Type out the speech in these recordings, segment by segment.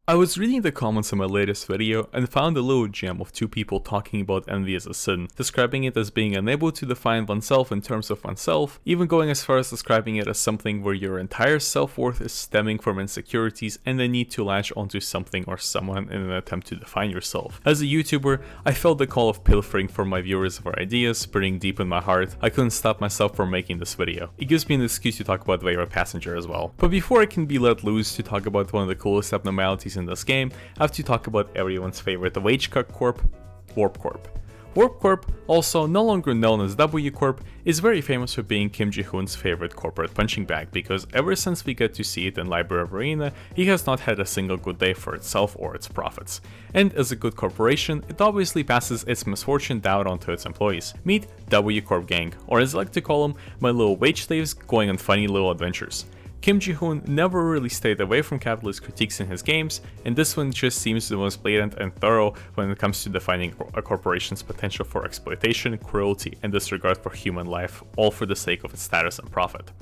I was reading the comments on my latest video and found a little gem of two people talking about envy as a sin, describing it as being unable to define oneself in terms of oneself, even going as far as describing it as something where your entire self-worth is stemming from insecurities and the need to latch onto something or someone in an attempt to define yourself. As a YouTuber, I felt the call of pilfering from my viewers of our ideas burning deep in my heart. I couldn't stop myself from making this video. It gives me an excuse to talk about Wayward Passenger as well. But before I can be let loose to talk about one of the coolest abnormalities in this game, I have to talk about everyone's favorite wage cut corp, Warp Corp. Warp Corp, also no longer known as W Corp, is very famous for being Kim Ji-hoon's favorite corporate punching bag because ever since we get to see it in Library of Arena, he has not had a single good day for itself or its profits. And as a good corporation, it obviously passes its misfortune down onto its employees. Meet W Corp Gang, or as I like to call them, my little wage slaves going on funny little adventures. Kim Ji-hoon never really stayed away from capitalist critiques in his games, and this one just seems the most blatant and thorough when it comes to defining a corporation's potential for exploitation, cruelty, and disregard for human life, all for the sake of its status and profit.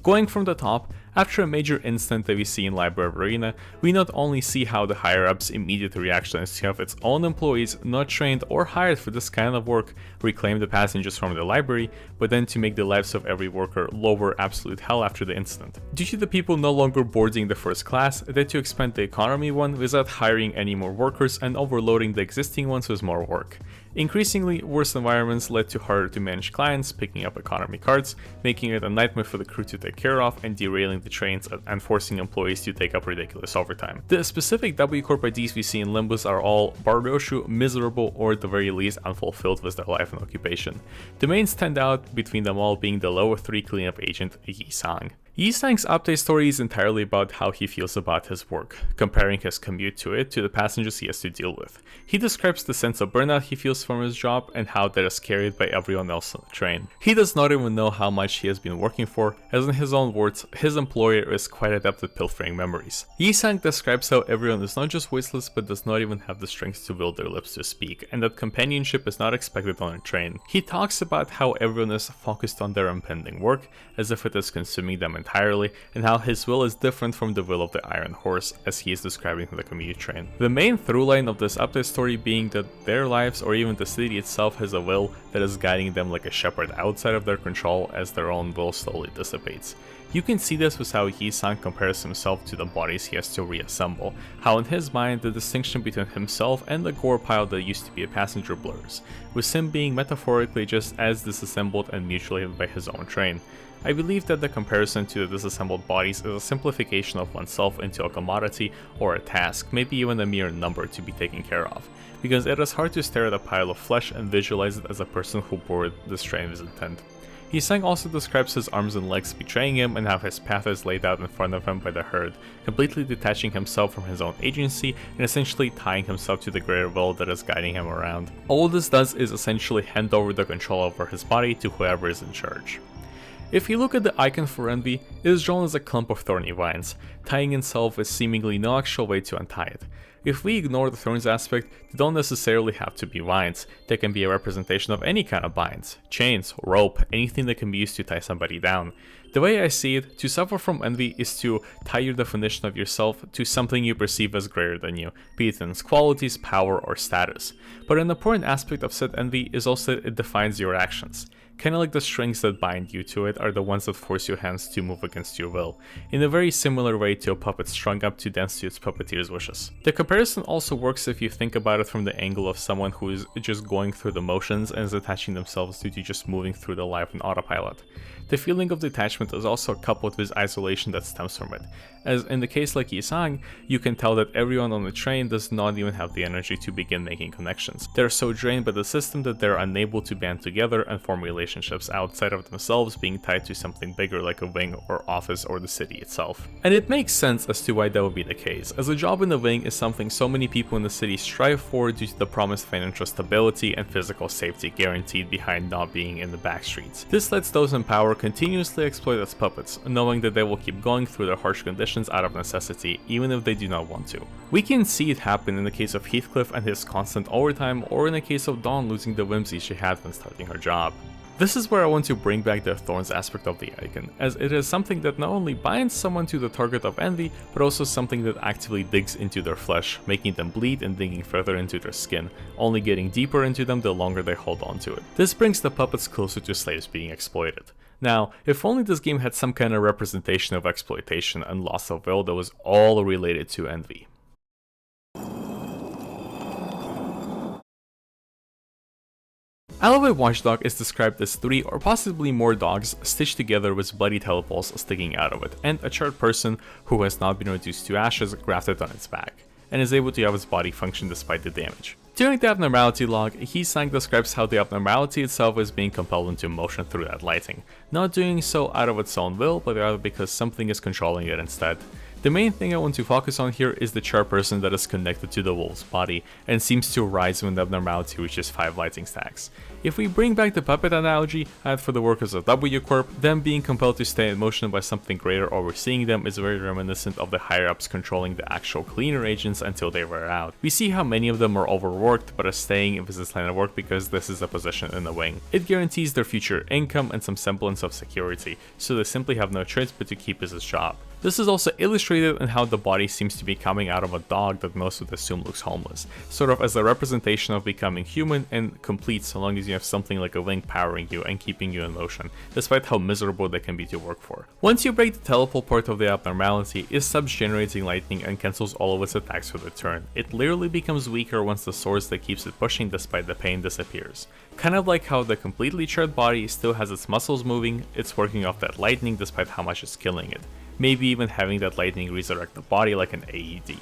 Going from the top, after a major incident that we see in Library of Arena, we not only see how the higher-ups' immediate reaction is to have its own employees not trained or hired for this kind of work reclaim the passengers from the library, but then to make the lives of every worker lower absolute hell after the incident. Due to the people no longer boarding the first class, they had to expand the economy one without hiring any more workers and overloading the existing ones with more work. Increasingly, worse environments led to harder to manage clients, picking up economy cards, making it a nightmare for the crew to take care of, and derailing the trains and forcing employees to take up ridiculous overtime. The specific W Corp IDs we see in Limbus are all baroshu, miserable, or at the very least unfulfilled with their life and occupation. The main standout between them all being the lower 3 cleanup agent, Yi-sang. Yi-sang's update story is entirely about how he feels about his work, comparing his commute to it to the passengers he has to deal with. He describes the sense of burnout he feels from his job and how that is carried by everyone else on the train. He does not even know how much he has been working for, as in his own words, his employer is quite adept at pilfering memories. Yi-sang describes how everyone is not just voiceless but does not even have the strength to will their lips to speak, and that companionship is not expected on a train. He talks about how everyone is focused on their impending work, as if it is consuming them entirely, and how his will is different from the will of the Iron Horse, as he is describing the commute train. The main through line of this update story being that their lives or even the city itself has a will that is guiding them like a shepherd outside of their control as their own will slowly dissipates. You can see this with how Yi-sang compares himself to the bodies he has to reassemble, how in his mind the distinction between himself and the gore pile that used to be a passenger blurs, with him being metaphorically just as disassembled and mutilated by his own train. I believe that the comparison to the disassembled bodies is a simplification of oneself into a commodity or a task, maybe even a mere number to be taken care of, because it is hard to stare at a pile of flesh and visualize it as a person who boarded this train with intent. Yi-sang also describes his arms and legs betraying him and how his path is laid out in front of him by the herd, completely detaching himself from his own agency and essentially tying himself to the greater will that is guiding him around. All this does is essentially hand over the control over his body to whoever is in charge. If you look at the icon for envy, it is drawn as a clump of thorny vines, tying itself with seemingly no actual way to untie it. If we ignore the thorns aspect, they don't necessarily have to be vines, they can be a representation of any kind of binds, chains, rope, anything that can be used to tie somebody down. The way I see it, to suffer from envy is to tie your definition of yourself to something you perceive as greater than you, be it in its qualities, power, or status. But an important aspect of said envy is also that it defines your actions. Kinda like the strings that bind you to it are the ones that force your hands to move against your will, in a very similar way to a puppet strung up to dance to its puppeteer's wishes. The comparison also works if you think about it from the angle of someone who is just going through the motions and is attaching themselves to just moving through the life on autopilot. The feeling of detachment is also coupled with isolation that stems from it, as in the case like Yi-sang, you can tell that everyone on the train does not even have the energy to begin making connections. They're so drained by the system that they're unable to band together and form relationships outside of themselves being tied to something bigger like a wing or office or the city itself. And it makes sense as to why that would be the case, as a job in the wing is something so many people in the city strive for due to the promised financial stability and physical safety guaranteed behind not being in the back streets. This lets those in power continuously exploit as puppets, knowing that they will keep going through their harsh conditions out of necessity, even if they do not want to. We can see it happen in the case of Heathcliff and his constant overtime, or in the case of Dawn losing the whimsy she had when starting her job. This is where I want to bring back the thorns aspect of the icon, as it is something that not only binds someone to the target of envy, but also something that actively digs into their flesh, making them bleed and digging further into their skin, only getting deeper into them the longer they hold on to it. This brings the puppets closer to slaves being exploited. Now, if only this game had some kind of representation of exploitation and loss of will that was all related to envy. Aloe Watchdog is described as 3 or possibly more dogs stitched together with bloody telepoles sticking out of it, and a charred person who has not been reduced to ashes grafted on its back, and is able to have its body function despite the damage. During the abnormality log, Heesang describes how the abnormality itself is being compelled into motion through that lighting, not doing so out of its own will, but rather because something is controlling it instead. The main thing I want to focus on here is the charred person that is connected to the wolf's body and seems to rise when the abnormality reaches 5 lighting stacks. If we bring back the puppet analogy I had for the workers of W Corp, them being compelled to stay in motion by something greater overseeing them is very reminiscent of the higher-ups controlling the actual cleaner agents until they wear out. We see how many of them are overworked but are staying in this line of work because this is a position in the wing. It guarantees their future income and some semblance of security, so they simply have no choice but to keep his job. This is also illustrated in how the body seems to be coming out of a dog that most would assume looks homeless, sort of as a representation of becoming human and complete so long as you have something like a wing powering you and keeping you in motion, despite how miserable they can be to work for. Once you break the teleport part of the abnormality, it stops generating lightning and cancels all of its attacks with a turn. It literally becomes weaker once the source that keeps it pushing despite the pain disappears. Kind of like how the completely charred body still has its muscles moving, it's working off that lightning despite how much it's killing it. Maybe even having that lightning resurrect the body like an AED.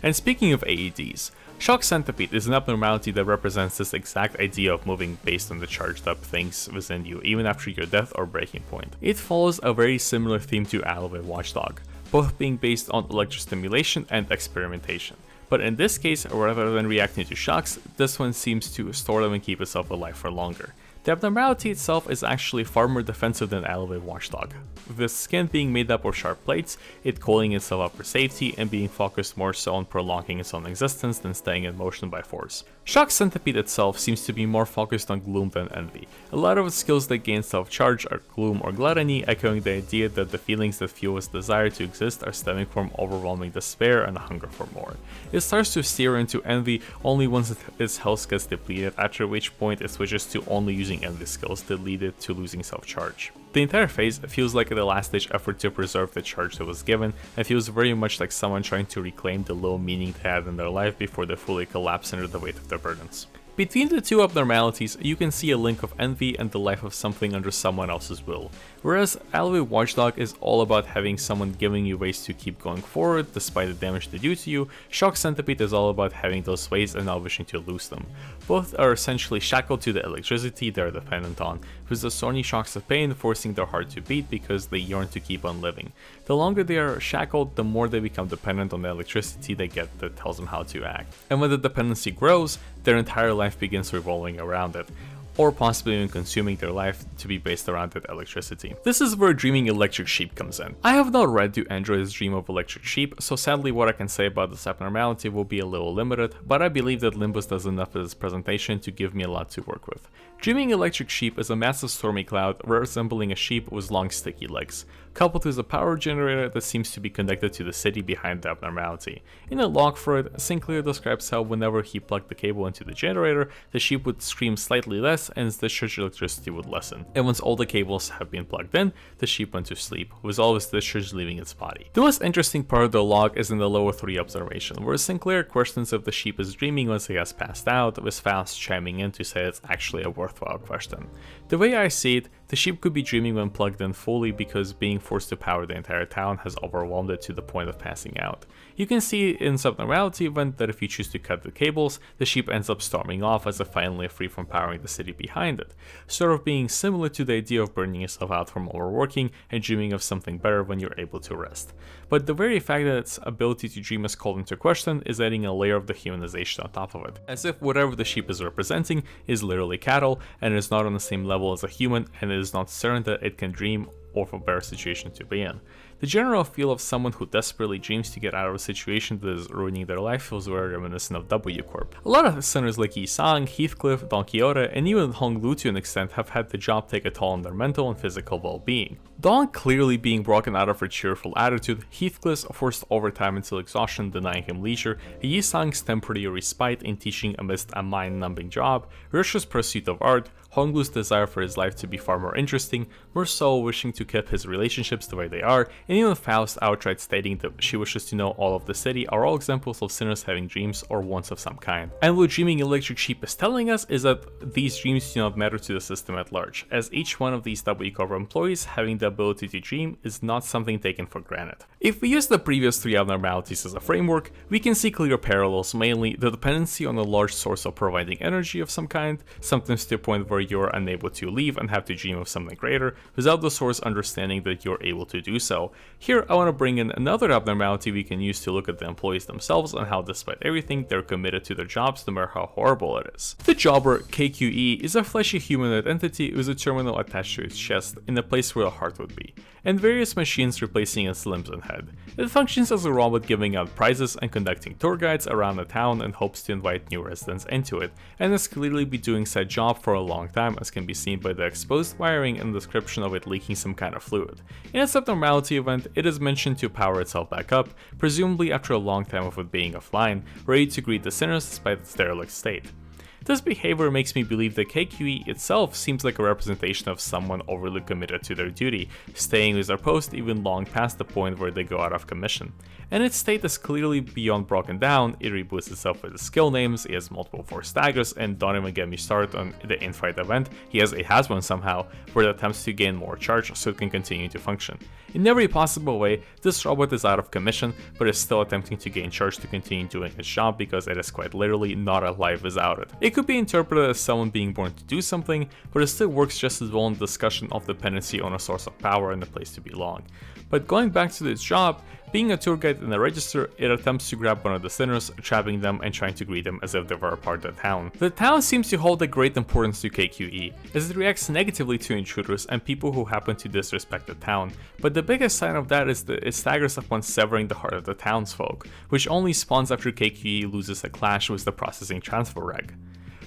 And speaking of AEDs, shock centipede is an abnormality that represents this exact idea of moving based on the charged up things within you, even after your death or breaking point. It follows a very similar theme to Aloe Watchdog, both being based on electrostimulation and experimentation. But in this case, rather than reacting to shocks, this one seems to store them and keep itself alive for longer. The abnormality itself is actually far more defensive than Aloe Watchdog, with the skin being made up of sharp plates, it coiling itself up for safety and being focused more so on prolonging its own existence than staying in motion by force. Shock Centipede itself seems to be more focused on gloom than envy. A lot of its skills that gain self-charge are gloom or gluttony, echoing the idea that the feelings that fuel its desire to exist are stemming from overwhelming despair and a hunger for more. It starts to steer into envy only once its health gets depleted, after which point it switches to only using envy skills that lead it to losing self-charge. The entire phase feels like a last-ditch effort to preserve the charge that was given, and feels very much like someone trying to reclaim the little meaning they had in their life before they fully collapse under the weight of their burdens. Between the two abnormalities, you can see a link of envy and the life of something under someone else's will. Whereas Aloe Watchdog is all about having someone giving you ways to keep going forward despite the damage they do to you, Shock Centipede is all about having those ways and not wishing to lose them. Both are essentially shackled to the electricity they are dependent on, with the thorny shocks of pain forcing their heart to beat because they yearn to keep on living. The longer they are shackled, the more they become dependent on the electricity they get that tells them how to act. And when the dependency grows, their entire life begins revolving around it, or possibly even consuming their life to be based around that electricity. This is where Dreaming Electric Sheep comes in. I have not read Do Androids Dream of Electric Sheep, so sadly what I can say about this abnormality will be a little limited, but I believe that Limbus does enough of this presentation to give me a lot to work with. Dreaming Electric Sheep is a massive stormy cloud resembling a sheep with long sticky legs, coupled with a power generator that seems to be connected to the city behind the abnormality. In a log for it, Sinclair describes how whenever he plugged the cable into the generator, the sheep would scream slightly less and its discharge electricity would lessen. And once all the cables have been plugged in, the sheep went to sleep, with all its discharge leaving its body. The most interesting part of the log is in the lower 3 observation, where Sinclair questions if the sheep is dreaming once he has passed out, with Faust chiming in to say it's actually a worthwhile question. The way I see it, the sheep could be dreaming when plugged in fully because being forced to power the entire town has overwhelmed it to the point of passing out. You can see in Subnormality event that if you choose to cut the cables, the sheep ends up storming off as if finally free from powering the city behind it, sort of being similar to the idea of burning yourself out from overworking and dreaming of something better when you're able to rest. But the very fact that its ability to dream is called into question is adding a layer of dehumanization on top of it, as if whatever the sheep is representing is literally cattle and is not on the same level as a human and it is not certain that it can dream or for a better situation to be in. The general feel of someone who desperately dreams to get out of a situation that is ruining their life feels very reminiscent of W Corp. A lot of sinners like Yi-sang, Heathcliff, Don Quixote, and even Hong Lu to an extent have had the job take a toll on their mental and physical well-being. Dawn clearly being broken out of her cheerful attitude, Heathcliff's forced overtime until exhaustion denying him leisure, Yi-sang's temporary respite in teaching amidst a mind-numbing job, Risha's pursuit of art, Honglu's desire for his life to be far more interesting, Merceau wishing to keep his relationships the way they are, and even Faust outright stating that she wishes to know all of the city are all examples of sinners having dreams or wants of some kind. And what Dreaming Electric Sheep is telling us is that these dreams do not matter to the system at large, as each one of these W Corp employees having the ability to dream is not something taken for granted. If we use the previous three abnormalities as a framework, we can see clear parallels, mainly the dependency on a large source of providing energy of some kind, sometimes to a point where you're unable to leave and have to dream of something greater, without the source understanding that you're able to do so. Here I want to bring in another abnormality we can use to look at the employees themselves and how despite everything they're committed to their jobs no matter how horrible it is. The jobber, KQE, is a fleshy humanoid entity with a terminal attached to its chest, in the place where the heart would be, and various machines replacing its limbs and head. It functions as a robot giving out prizes and conducting tour guides around the town in hopes to invite new residents into it, and has clearly been doing said job for a long time, as can be seen by the exposed wiring and description of it leaking some kind of fluid. In its abnormality event, it is mentioned to power itself back up, presumably after a long time of it being offline, ready to greet the sinners despite its derelict state. This behavior makes me believe that KQE itself seems like a representation of someone overly committed to their duty, staying with their post even long past the point where they go out of commission. And its state is clearly beyond broken down, it reboots itself with the skill names, it has multiple force staggers, and don't even get me started on the in-fight event, he has one somehow, where it attempts to gain more charge so it can continue to function. In every possible way, this robot is out of commission, but is still attempting to gain charge to continue doing its job because it is quite literally not alive without it. It could be interpreted as someone being born to do something, but it still works just as well in the discussion of dependency on a source of power and a place to belong. But going back to this job, being a tour guide in a register, it attempts to grab one of the sinners, trapping them and trying to greet them as if they were a part of the town. The town seems to hold a great importance to KQE, as it reacts negatively to intruders and people who happen to disrespect the town, but the biggest sign of that is that it staggers upon severing the heart of the townsfolk, which only spawns after KQE loses a clash with the processing transfer reg.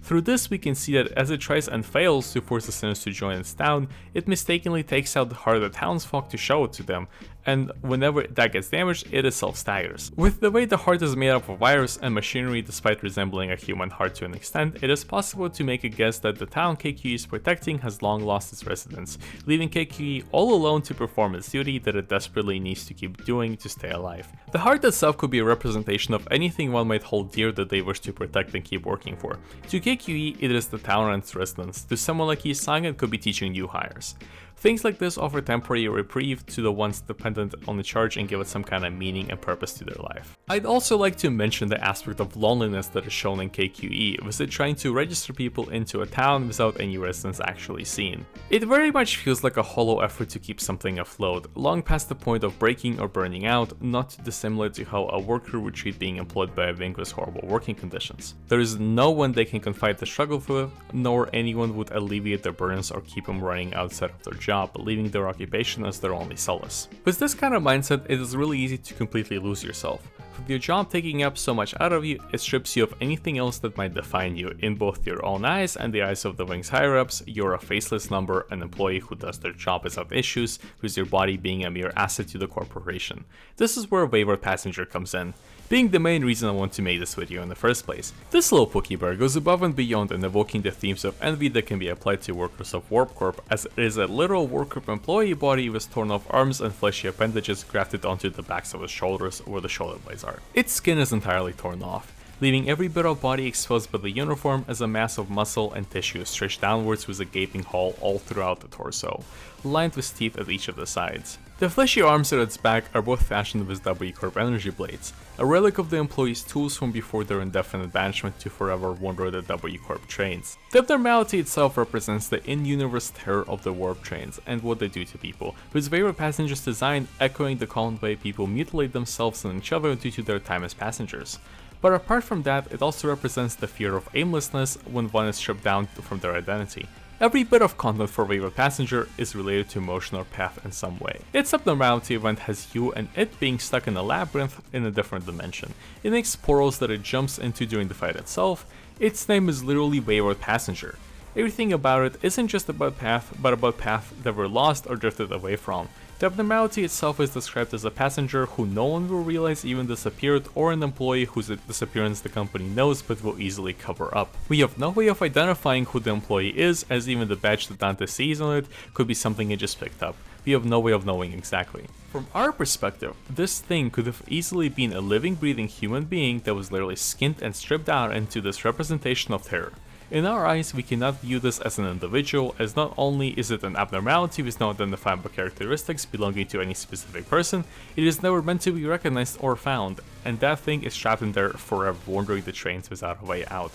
Through this we can see that as it tries and fails to force the sinners to join its town, it mistakenly takes out the heart of the townsfolk to show it to them, and whenever that gets damaged, it itself staggers. With the way the heart is made up of wires and machinery despite resembling a human heart to an extent, it is possible to make a guess that the town KQE is protecting has long lost its residents, leaving KQE all alone to perform its duty that it desperately needs to keep doing to stay alive. The heart itself could be a representation of anything one might hold dear that they wish to protect and keep working for. To KQE, it is the town and its residents. To someone like Yi-sang, it could be teaching new hires. Things like this offer temporary reprieve to the ones dependent on the charge and give it some kind of meaning and purpose to their life. I'd also like to mention the aspect of loneliness that is shown in KQE, with it trying to register people into a town without any residents actually seen. It very much feels like a hollow effort to keep something afloat, long past the point of breaking or burning out, not too dissimilar to how a worker would treat being employed by a wing with horrible working conditions. There is no one they can confide the struggle with, nor anyone would alleviate their burdens or keep them running outside of their job, leaving their occupation as their only solace. With this kind of mindset, it is really easy to completely lose yourself. With your job taking up so much out of you, it strips you of anything else that might define you. In both your own eyes and the eyes of the wing's higher-ups, you're a faceless number, an employee who does their job without issues, with your body being a mere asset to the corporation. This is where Wayward Passenger comes in, being the main reason I want to make this video in the first place. This little Pookie Bear goes above and beyond in evoking the themes of envy that can be applied to workers of W Corp, as it is a literal W Corp employee body with torn off arms and fleshy appendages grafted onto the backs of his shoulders where the shoulder blades are. Its skin is entirely torn off, leaving every bit of body exposed by the uniform as a mass of muscle and tissue stretched downwards with a gaping hole all throughout the torso, lined with teeth at each of the sides. The fleshy arms at its back are both fashioned with W Corp energy blades, a relic of the employee's tools from before their indefinite banishment to forever wander the W Corp trains. The abnormality itself represents the in-universe terror of the warp trains and what they do to people, with Wayward Passenger's design echoing the common way people mutilate themselves and each other due to their time as passengers. But apart from that, it also represents the fear of aimlessness when one is stripped down from their identity. Every bit of content for Wayward Passenger is related to emotion or path in some way. Its abnormality event has you and it being stuck in a labyrinth in a different dimension. It makes portals that it jumps into during the fight itself. Its name is literally Wayward Passenger. Everything about it isn't just about path, but about path that were lost or drifted away from. The abnormality itself is described as a passenger who no one will realize even disappeared, or an employee whose disappearance the company knows but will easily cover up. We have no way of identifying who the employee is, as even the badge that Dante sees on it could be something it just picked up. We have no way of knowing exactly. From our perspective, this thing could have easily been a living, breathing human being that was literally skinned and stripped down into this representation of terror. In our eyes, we cannot view this as an individual, as not only is it an abnormality with no identifiable characteristics belonging to any specific person, it is never meant to be recognized or found, and that thing is trapped in there forever, wandering the trains without a way out.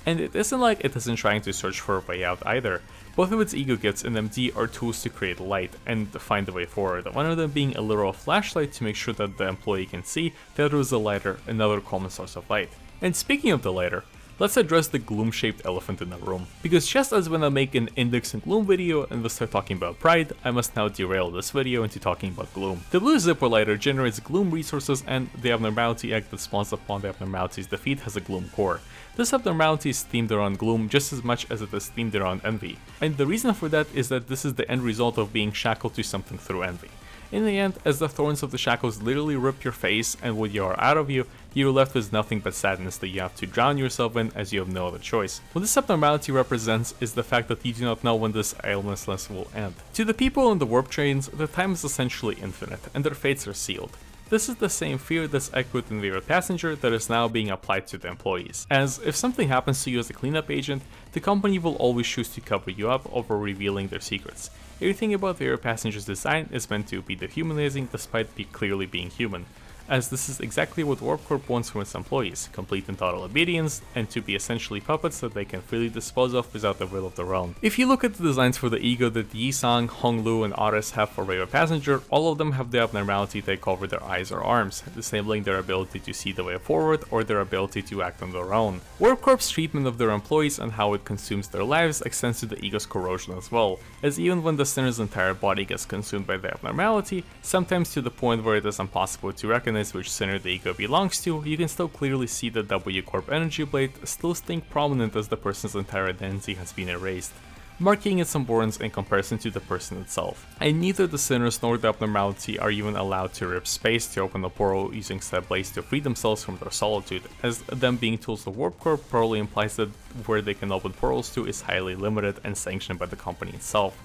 And it isn't like it isn't trying to search for a way out either. Both of its ego gifts and MD are tools to create light and find the way forward, one of them being a literal flashlight to make sure that the employee can see, the other is a lighter, another common source of light. And speaking of the lighter, let's address the gloom-shaped elephant in the room, because just as when I make an index and gloom video and we start talking about pride, I must now derail this video into talking about gloom. The blue zipper lighter generates gloom resources, and the abnormality egg that spawns upon the abnormality's defeat has a gloom core. This abnormality is themed around gloom just as much as it is themed around envy, and the reason for that is that this is the end result of being shackled to something through envy. In the end, as the thorns of the shackles literally rip your face and what you are out of you, you're left with nothing but sadness that you have to drown yourself in, as you have no other choice. What this abnormality represents is the fact that you do not know when this illness will end. To the people on the warp trains, the time is essentially infinite, and their fates are sealed. This is the same fear that's echoed in Wayward Passenger that is now being applied to the employees, as if something happens to you as a cleanup agent, the company will always choose to cover you up over revealing their secrets. Everything about Wayward Passenger's design is meant to be dehumanizing despite clearly being human, as this is exactly what W Corp wants from its employees, complete and total obedience, and to be essentially puppets that they can freely dispose of without a will of their own. If you look at the designs for the ego that Yi-sang, Honglu, and Otis have for Wayward Passenger, all of them have the abnormality take over their eyes or arms, disabling their ability to see the way forward or their ability to act on their own. W Corp's treatment of their employees and how it consumes their lives extends to the ego's corrosion as well, as even when the sinner's entire body gets consumed by the abnormality, sometimes to the point where it is impossible to recognize which sinner the ego belongs to, you can still clearly see the W Corp energy blade still staying prominent as the person's entire identity has been erased, marking its importance in comparison to the person itself. And neither the sinners nor the abnormality are even allowed to rip space to open a portal using said blades to free themselves from their solitude, as them being tools of W Corp probably implies that where they can open portals to is highly limited and sanctioned by the company itself.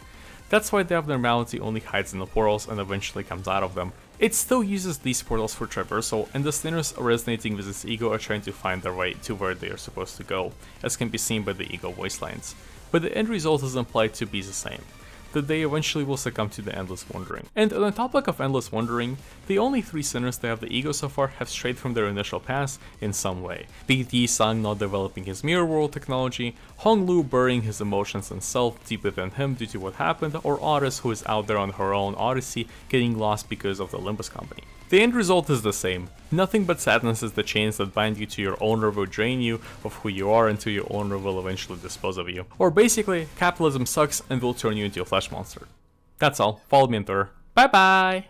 That's why the abnormality only hides in the portals and eventually comes out of them. It still uses these portals for traversal, and the sinners resonating with its ego are trying to find their way to where they are supposed to go, as can be seen by the ego voice lines. But the end result is implied to be the same, that they eventually will succumb to the endless wandering. And on the topic of endless wandering, the only three sinners that have the ego so far have strayed from their initial paths in some way. Be it Yi-sang not developing his mirror world technology, Honglu burying his emotions and self deep within him due to what happened, or Otis who is out there on her own odyssey getting lost because of the Limbus Company. The end result is the same. Nothing but sadness is the chains that bind you to your owner will drain you of who you are until your owner will eventually dispose of you. Or basically, capitalism sucks and will turn you into a flesh monster. That's all. Follow me on Twitter. Bye bye!